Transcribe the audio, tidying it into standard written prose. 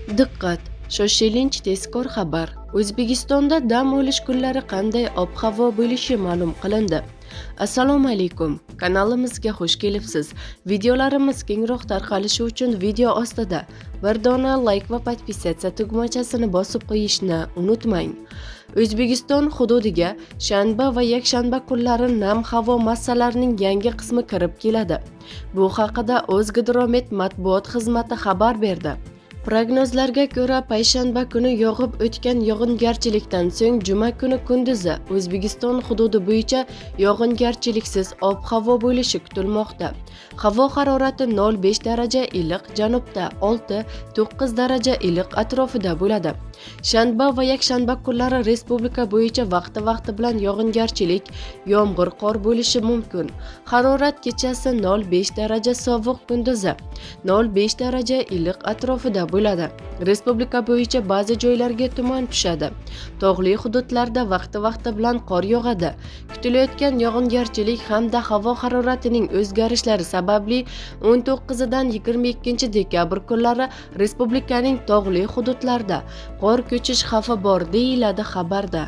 Diqqat! Shoshilinch tezkor xabar. O'zbekistonda dam olish kunlari qanday ob-havo bo'lishi ma'lum qilindi. Assalomu alaykum. Kanalimizga xush kelibsiz. Videolarimiz kengroq tarqalishi uchun video ostida bir dona like va podpisatsiya tugmachasini bosib qo'yishni unutmang. O'zbekiston hududiga shanba va yakshanba kunlari nam havo massalarining yangi qismi kirib keladi. Bu haqida O'zgidromet matbuot xizmati xabar berdi. Prognozlarga ko'ra, payshanba kuni yog'ib o'tgan yog'ingarchilikdan so'ng juma kuni kunduzi O'zbekiston hududi bo'yicha yog'ingarchiliksiz ob-havo bo'lishi kutilmoqda. Havo harorati 0,5 daraja iliq janubda, 6-9 daraja iliq atrofida bo'ladi. Shanba va yakshanba kunlari respublika bo'yicha vaqti bilan yog'ingarchilik, yomg'ir, qor bo'lishi mumkin. Harorat kechasi 0,5 daraja sovuq, kunduzi 0,5 daraja iliq atrofida bo'ladi. Respublika bo'yicha ba'zi joylarga tuman tushadi. Tog'li hududlarda vaqti bilan qor yog'adi. Kutilayotgan yog'ingarchilik hamda havo haroratining o'zgarishlari sababli 19dan 22 dekabr kunlari respublikaning tog'li hududlarida qor ko'chish xavfi bor deyiladi xabarda.